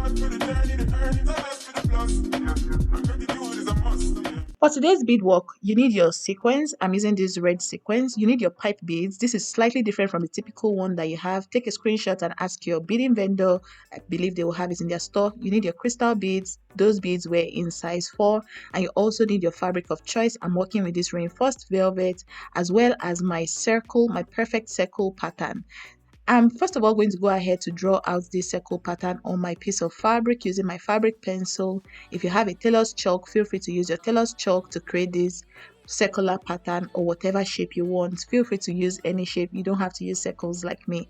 For today's beadwork, you need your sequins. I'm using this red sequins. You need your pipe beads. This is slightly different from the typical one that you have. Take a screenshot and ask your beading vendor. I believe they will have it in their store. You need your crystal beads. Those beads were in size 4. And you also need your fabric of choice. I'm working with this reinforced velvet as well as my circle, my perfect circle pattern. I'm first of all going to go ahead to draw out this circle pattern on my piece of fabric using my fabric pencil. If you have a tailor's chalk, feel free to use your tailor's chalk to create this circular pattern or whatever shape you want. Feel free to use any shape. You don't have to use circles like me.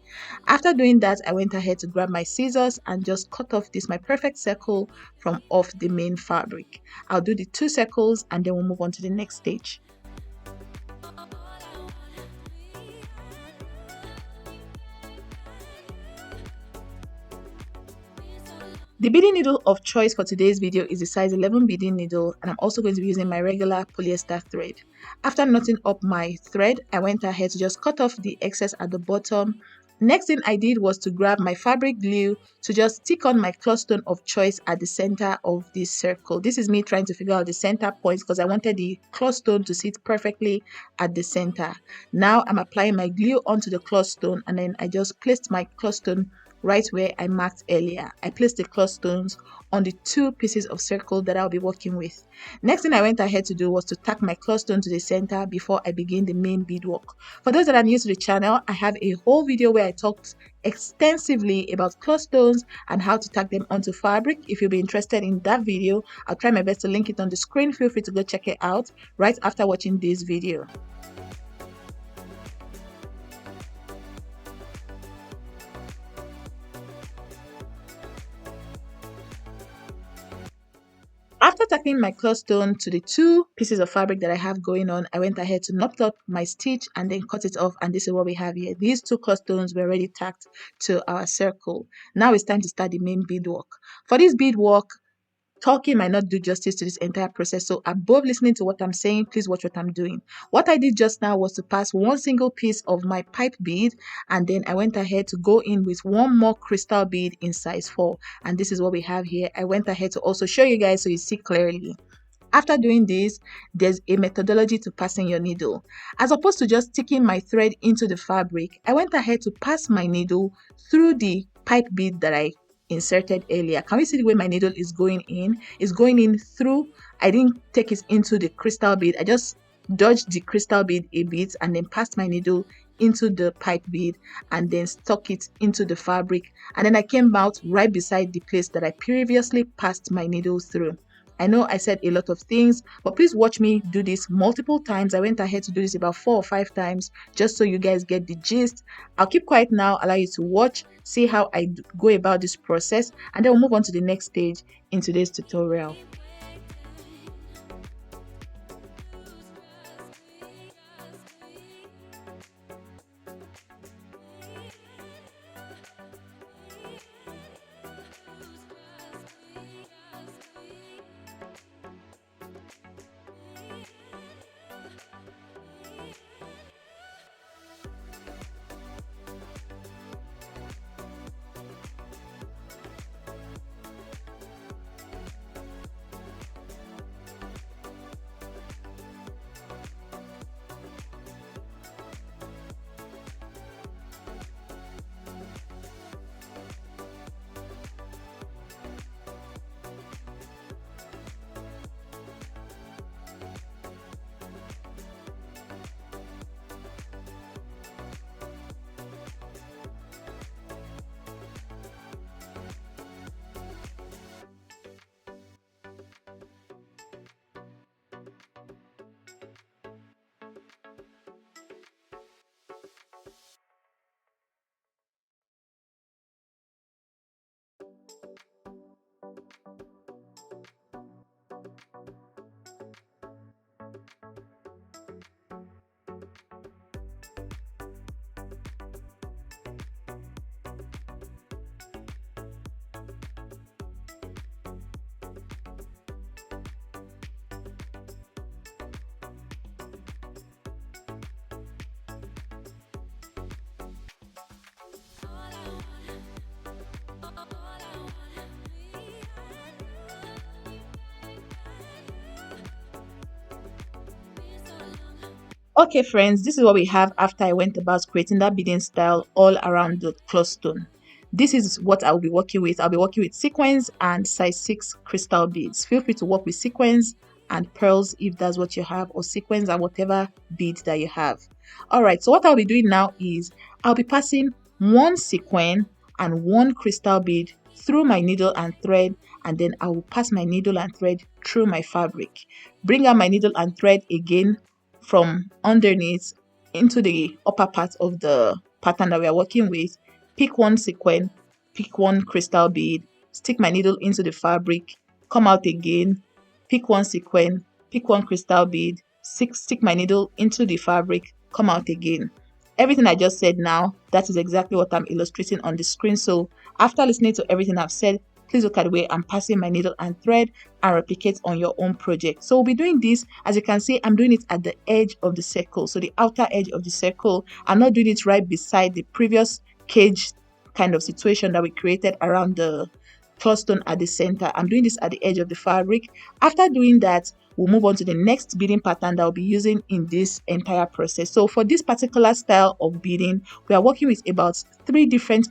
After doing that, I went ahead to grab my scissors and just cut off this my perfect circle from off the main fabric. I'll do the 2 circles and then we'll move on to the next stage. The beading needle of choice for today's video is the size 11 beading needle, and I'm also going to be using my regular polyester thread. After knotting up my thread, I went ahead to just cut off the excess at the bottom. Next thing I did was to grab my fabric glue to just stick on my clustone of choice at the center of this circle. This is me trying to figure out the center points because I wanted the clustone to sit perfectly at the center. Now I'm applying my glue onto the clustone, and then I just placed my clustone right where I marked earlier. I placed the clustones on the 2 pieces of circle that I'll be working with. Next thing I went ahead to do was to tack my clustone to the center before I begin the main beadwork. For those that are new to the channel, I have a whole video where I talked extensively about clustones and how to tack them onto fabric. If you'll be interested in that video, I'll try my best to link it on the screen. Feel free to go check it out right after watching this video. After tacking my clustone to the 2 pieces of fabric that I have going on, I went ahead to knot up my stitch and then cut it off, and this is what we have here. These 2 clustones were already tacked to our circle. Now it's time to start the main beadwork. For this beadwork, talking might not do justice to this entire process, so above listening to what I'm saying, please watch what I'm doing. What I did just now was to pass 1 single piece of my pipe bead, and then I went ahead to go in with 1 more crystal bead in size 4, and this is what we have here. I went ahead to also show you guys so you see clearly. After doing this, there's a methodology to passing your needle. As opposed to just sticking my thread into the fabric, I went ahead to pass my needle through the pipe bead that I inserted earlier. Can we see the way my needle is going in? It's going in through. I didn't take it into the crystal bead. I just dodged the crystal bead a bit and then passed my needle into the pipe bead and then stuck it into the fabric, and then I came out right beside the place that I previously passed my needle through. I know I said a lot of things, but please watch me do this multiple times. I went ahead to do this about 4 or 5 times just so you guys get the gist. I'll keep quiet now, allow you to watch, see how I go about this process, and then we'll move on to the next stage in today's tutorial. Okay friends, this is what we have after I went about creating that beading style all around the cloth stone. This is what I'll be working with. I'll be working with sequins and size 6 crystal beads. Feel free to work with sequins and pearls if that's what you have, or sequins and whatever beads that you have. Alright, so what I'll be doing now is I'll be passing one sequin and one crystal bead through my needle and thread, and then I will pass my needle and thread through my fabric. Bring out my needle and thread again from underneath into the upper part of the pattern that we are working with. Pick one sequin, pick one crystal bead, stick my needle into the fabric, come out again, pick one sequin, pick one crystal bead, stick my needle into the fabric, come out again. Everything I just said now, that is exactly what I'm illustrating on the screen. So after listening to everything I've said, please look at the way I'm passing my needle and thread and replicate on your own project. So we'll be doing this, as you can see, I'm doing it at the edge of the circle. So the outer edge of the circle. I'm not doing it right beside the previous cage kind of situation that we created around the cloth stone at the center. I'm doing this at the edge of the fabric. After doing that, we'll move on to the next beading pattern that I'll be using in this entire process. So for this particular style of beading, we are working with about 3 different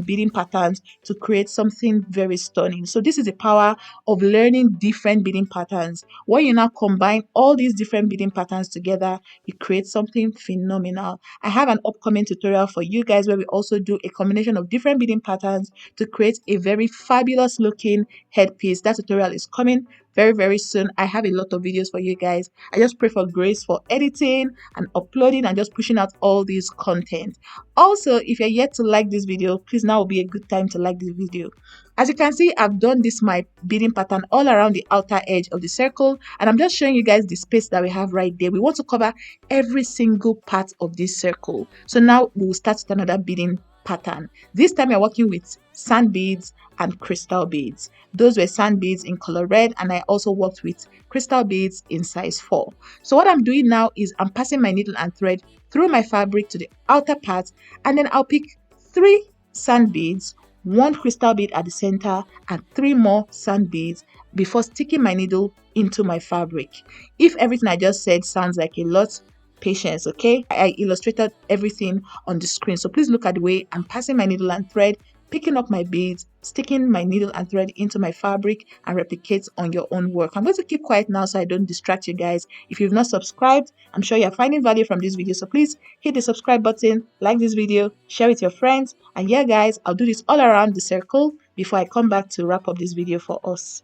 beading patterns to create something very stunning. So this is the power of learning different beading patterns. When you now combine all these different beading patterns together, you create something phenomenal. I have an upcoming tutorial for you guys where we also do a combination of different beading patterns to create a very fabulous looking headpiece. That tutorial is coming very soon. I have a lot of videos for you guys. I just pray for grace for editing and uploading and just pushing out all this content. Also, if you're yet to like this video, please, now will be a good time to like this video. As you can see, I've done this my beading pattern all around the outer edge of the circle, and I'm just showing you guys the space that we have right there. We want to cover every single part of this circle. So now we'll start with another beading pattern. This time we're working with sand beads and crystal beads. Those were sand beads in color red, and I also worked with crystal beads in size 4. So what I'm doing now is I'm passing my needle and thread through my fabric to the outer part, and then I'll pick 3 sand beads, 1 crystal bead at the center, and 3 more sand beads before sticking my needle into my fabric. If everything I just said sounds like a lot, patience, okay? I illustrated everything on the screen, so please look at the way I'm passing my needle and thread, picking up my beads, sticking my needle and thread into my fabric, and replicate on your own work. I'm going to keep quiet now so I don't distract you guys. If you've not subscribed, I'm sure you're finding value from this video, so please hit the subscribe button, like this video, share with your friends, and yeah guys, I'll do this all around the circle before I come back to wrap up this video for us.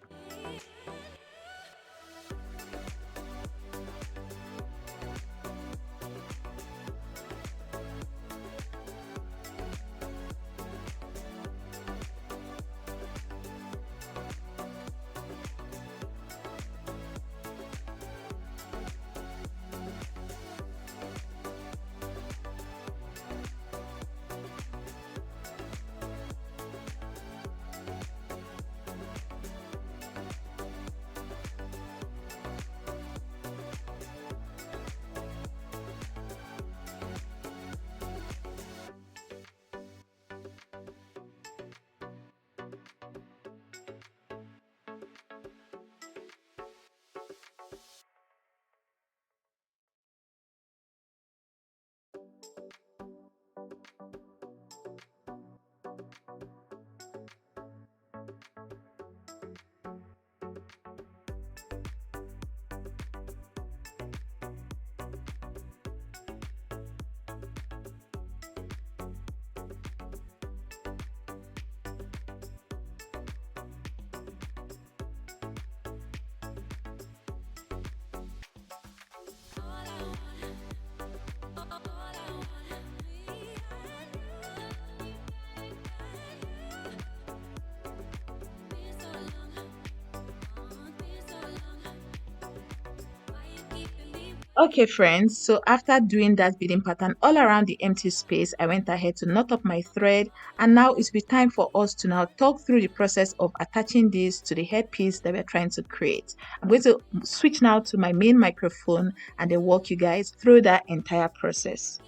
Okay friends, so after doing that beading pattern all around the empty space, I went ahead to knot up my thread, and now it's be time for us to now talk through the process of attaching this to the headpiece that we're trying to create. I'm going to switch now to my main microphone and then walk you guys through that entire process.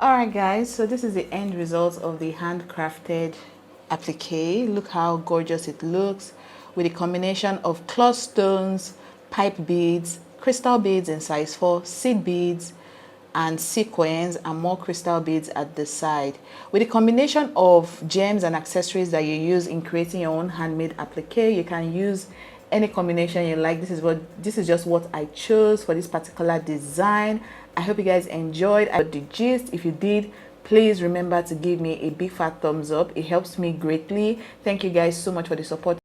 Alright guys, so this is the end result of the handcrafted applique. Look how gorgeous it looks with a combination of cloth stones, pipe beads, crystal beads in size 4, seed beads, and sequins, and more crystal beads at the side. With the combination of gems and accessories that you use in creating your own handmade applique, you can use any combination you like. This is just what I chose for this particular design. I hope you guys enjoyed the gist. If you did, please remember to give me a big fat thumbs up. It helps me greatly. Thank you guys so much for the support.